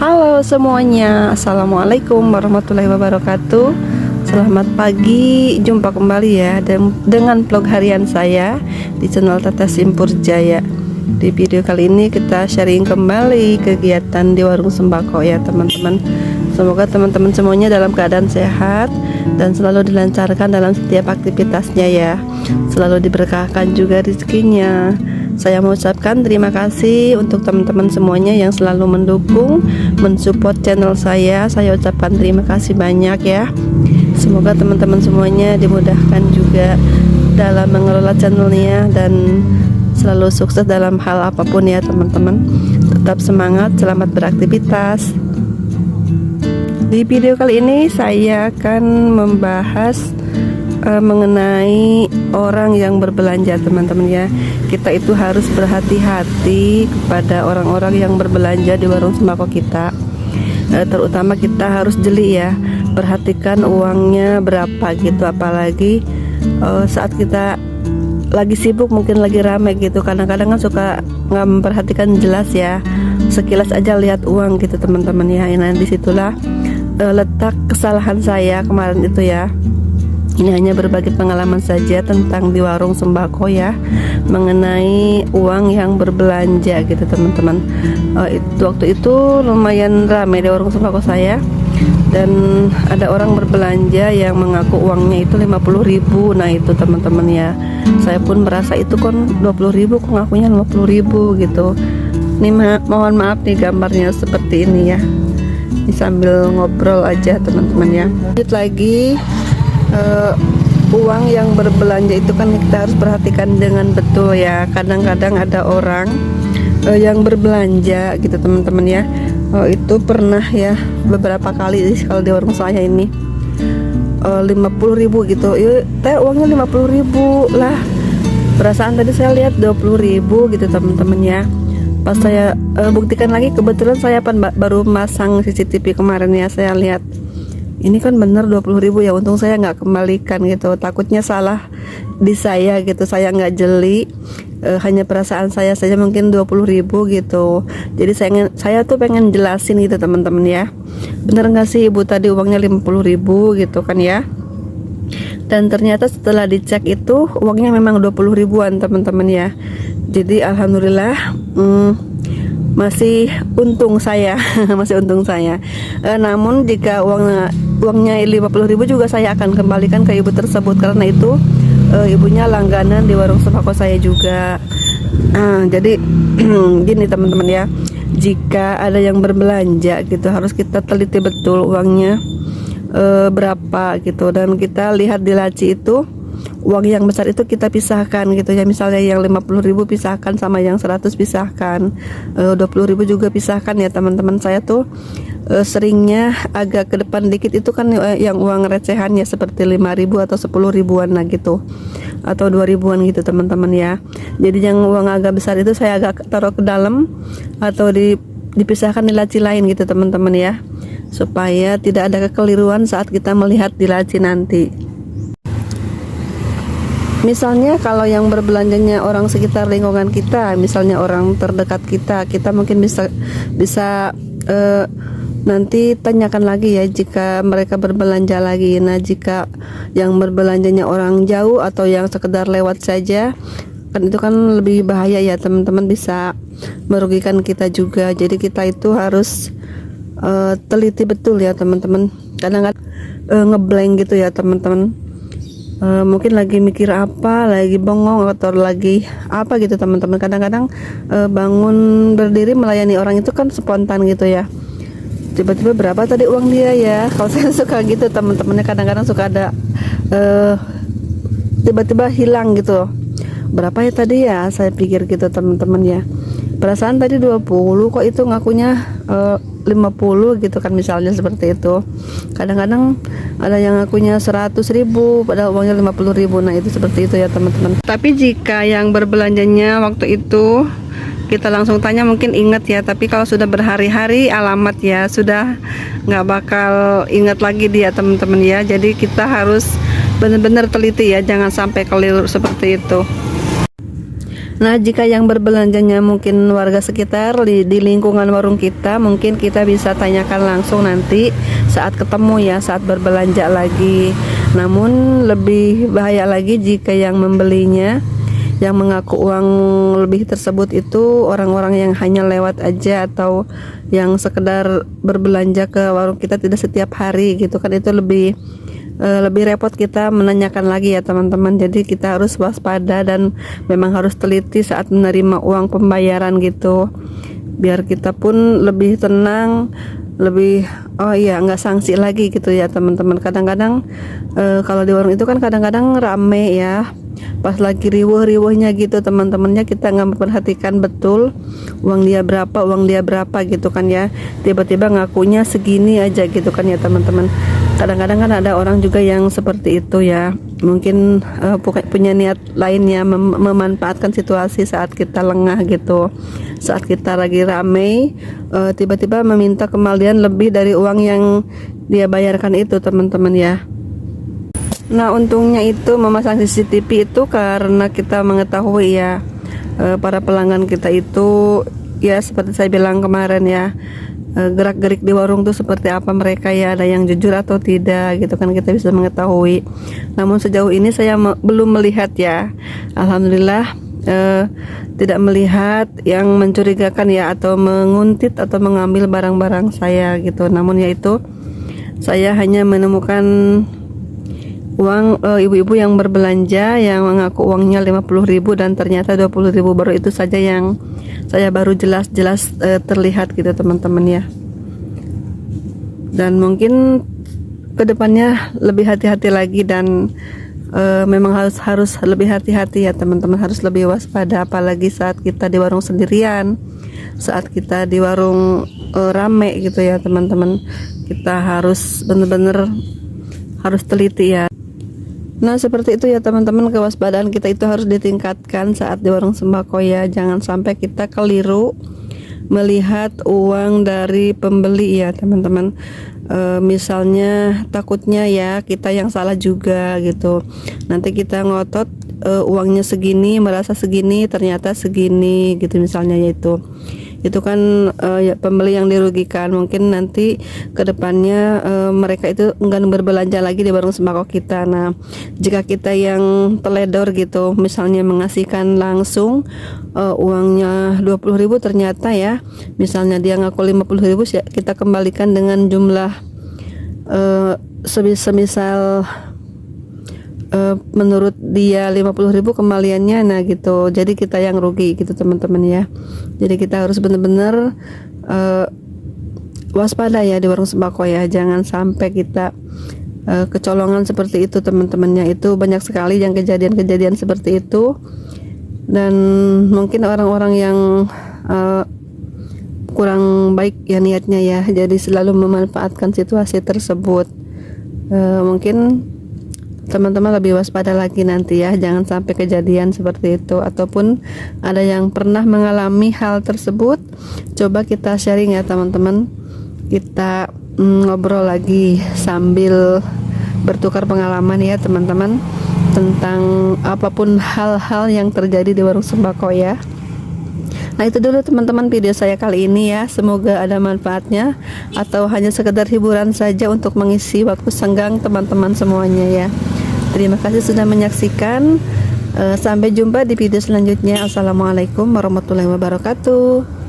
Halo semuanya, Assalamualaikum warahmatullahi wabarakatuh. Selamat pagi, jumpa kembali ya dengan vlog harian saya di channel Tata Simpur Jaya. Di video kali ini kita sharing kembali kegiatan di warung sembako ya teman-teman. Semoga teman-teman semuanya dalam keadaan sehat dan selalu dilancarkan dalam setiap aktivitasnya ya. Selalu diberkahkan juga rezekinya. Saya mau ucapkan terima kasih untuk teman-teman semuanya yang selalu mendukung, mensupport channel saya. Saya ucapkan terima kasih banyak ya. Semoga teman-teman semuanya dimudahkan juga dalam mengelola channelnya dan selalu sukses dalam hal apapun ya teman-teman. Tetap semangat, selamat beraktivitas. Di video kali ini saya akan membahas mengenai orang yang berbelanja teman-teman ya. Kita itu harus berhati-hati kepada orang-orang yang berbelanja di warung sembako kita. Terutama kita harus jeli ya, perhatikan uangnya berapa gitu. Apalagi saat kita lagi sibuk, mungkin lagi rame gitu, kadang-kadang kan suka nggak memperhatikan jelas ya, sekilas aja lihat uang gitu teman-teman ya. Nah disitulah letak kesalahan saya kemarin itu ya. Ini hanya berbagi pengalaman saja tentang di warung sembako ya, mengenai uang yang berbelanja gitu teman-teman. Waktu itu lumayan ramai di warung sembako saya, dan ada orang berbelanja yang mengaku uangnya itu 50.000. Nah itu teman-teman ya, saya pun merasa itu kan 20.000 kok ngakunya 50.000 gitu. Ini mohon maaf nih gambarnya seperti ini ya. Ini sambil ngobrol aja teman-teman ya. Lanjut lagi. Uang yang berbelanja itu kan kita harus perhatikan dengan betul ya. Kadang-kadang ada orang yang berbelanja gitu teman-teman ya. Itu pernah ya beberapa kali kalau di warung saya ini 50.000 gitu. Teh uangnya 50.000 lah. Perasaan tadi saya lihat 20.000 gitu teman-teman ya. Pas saya buktikan lagi, kebetulan saya baru masang CCTV kemarin ya. Saya lihat ini kan bener 20.000 ya, untung saya nggak kembalikan gitu, takutnya salah di saya gitu, saya nggak jeli, hanya perasaan saya saja mungkin 20.000 gitu. Jadi saya tuh pengen jelasin gitu teman-teman ya, bener nggak sih ibu tadi uangnya 50.000 gitu kan ya. Dan ternyata setelah dicek itu uangnya memang 20.000-an teman-teman ya. Jadi alhamdulillah masih untung saya masih untung saya. Namun jika uangnya 50.000 juga saya akan kembalikan ke ibu tersebut, karena itu ibunya langganan di warung sembako saya juga. Jadi gini teman-teman ya, jika ada yang berbelanja gitu harus kita teliti betul uangnya berapa gitu, dan kita lihat di laci itu uang yang besar itu kita pisahkan gitu ya. Misalnya yang 50.000 pisahkan, sama yang 100 pisahkan, 20.000 juga pisahkan ya teman-teman. Saya tuh seringnya agak ke depan dikit itu kan yang uang recehannya seperti 5.000 atau 10.000-an lah gitu, atau 2.000-an gitu teman-teman ya. Jadi yang uang agak besar itu saya agak taruh ke dalam atau dipisahkan di laci lain gitu teman-teman ya, supaya tidak ada kekeliruan saat kita melihat di laci nanti. Misalnya kalau yang berbelanjanya orang sekitar lingkungan kita, misalnya orang terdekat kita mungkin bisa nanti tanyakan lagi ya jika mereka berbelanja lagi. Nah jika yang berbelanjanya orang jauh atau yang sekedar lewat saja, kan itu kan lebih bahaya ya teman-teman, bisa merugikan kita juga. Jadi kita itu harus teliti betul ya teman-teman. Kadang-kadang ngeblank gitu ya teman-teman. Mungkin lagi mikir apa, lagi bengong atau lagi apa gitu teman-teman. Kadang-kadang bangun berdiri melayani orang itu kan spontan gitu ya, tiba-tiba berapa tadi uang dia ya. Kalau saya suka gitu teman-temannya, kadang-kadang suka ada tiba-tiba hilang gitu, berapa ya tadi ya, saya pikir gitu teman-teman ya. Perasaan tadi 20 kok itu ngakunya 50 gitu kan, misalnya seperti itu. Kadang-kadang ada yang ngakunya 100.000 padahal uangnya 50.000. Nah itu seperti itu ya teman-teman. Tapi jika yang berbelanjanya waktu itu kita langsung tanya mungkin ingat ya, tapi kalau sudah berhari-hari alamat ya sudah nggak bakal ingat lagi dia teman-teman ya. Jadi kita harus benar-benar teliti ya, jangan sampai keliru seperti itu. Nah, jika yang berbelanjanya mungkin warga sekitar di lingkungan warung kita, mungkin kita bisa tanyakan langsung nanti saat ketemu ya, saat berbelanja lagi. Namun lebih bahaya lagi jika yang membelinya yang mengaku uang lebih tersebut itu orang-orang yang hanya lewat aja atau yang sekedar berbelanja ke warung kita tidak setiap hari gitu kan, itu lebih repot kita menanyakan lagi ya teman-teman. Jadi kita harus waspada dan memang harus teliti saat menerima uang pembayaran gitu, biar kita pun lebih tenang, lebih nggak sanksi lagi gitu ya teman-teman. Kadang-kadang kalau di warung itu kan kadang-kadang rame ya, pas lagi riuh-riuhnya gitu teman-temannya, kita nggak memperhatikan betul uang dia berapa gitu kan ya, tiba-tiba ngakunya segini aja gitu kan ya teman-teman. Kadang-kadang kan ada orang juga yang seperti itu ya, mungkin punya niat lainnya, memanfaatkan situasi saat kita lengah gitu, saat kita lagi ramai, tiba-tiba meminta kembalian lebih dari uang yang dia bayarkan itu teman-teman ya. Nah, untungnya itu memasang CCTV itu karena kita mengetahui ya, para pelanggan kita itu ya seperti saya bilang kemarin ya, gerak-gerik di warung tuh seperti apa mereka ya, ada yang jujur atau tidak gitu kan, kita bisa mengetahui. Namun sejauh ini saya belum melihat ya, alhamdulillah tidak melihat yang mencurigakan ya, atau menguntit atau mengambil barang-barang saya gitu. Namun ya itu, saya hanya menemukan uang ibu-ibu yang berbelanja yang mengaku uangnya 50.000 dan ternyata 20.000, baru itu saja yang saya baru jelas-jelas terlihat gitu teman-teman ya. Dan mungkin kedepannya lebih hati-hati lagi, dan memang harus lebih hati-hati ya teman-teman, harus lebih waspada, apalagi saat kita di warung sendirian, saat kita di warung rame gitu ya teman-teman. Kita harus benar-benar harus teliti ya. Nah, seperti itu ya teman-teman, kewaspadaan kita itu harus ditingkatkan saat di warung sembako ya. Jangan sampai kita keliru melihat uang dari pembeli ya teman-teman. Misalnya takutnya ya kita yang salah juga gitu, nanti kita ngotot uangnya segini, merasa segini, ternyata segini gitu misalnya, yaitu itu kan ya pembeli yang dirugikan. Mungkin nanti kedepannya mereka itu enggan berbelanja lagi di warung sembako kita. Nah, jika kita yang teledor gitu, misalnya mengasihkan langsung uangnya 20.000, ternyata ya misalnya dia ngaku 50.000, kita kembalikan dengan jumlah semisal menurut dia 50.000 kembaliannya, nah gitu. Jadi kita yang rugi gitu teman-teman ya. Jadi kita harus benar-benar waspada ya di warung sembako ya. Jangan sampai kita kecolongan seperti itu teman-temannya. Itu banyak sekali yang kejadian-kejadian seperti itu, dan mungkin orang-orang yang kurang baik ya niatnya ya, jadi selalu memanfaatkan situasi tersebut. Mungkin teman-teman lebih waspada lagi nanti ya, jangan sampai kejadian seperti itu. Ataupun ada yang pernah mengalami hal tersebut, coba kita sharing ya teman-teman, kita ngobrol lagi sambil bertukar pengalaman ya teman-teman, tentang apapun hal-hal yang terjadi di warung sembako ya. Nah, itu dulu teman-teman video saya kali ini ya. Semoga ada manfaatnya, atau hanya sekedar hiburan saja untuk mengisi waktu senggang teman-teman semuanya ya. Terima kasih sudah menyaksikan. Sampai jumpa di video selanjutnya. Assalamualaikum warahmatullahi wabarakatuh.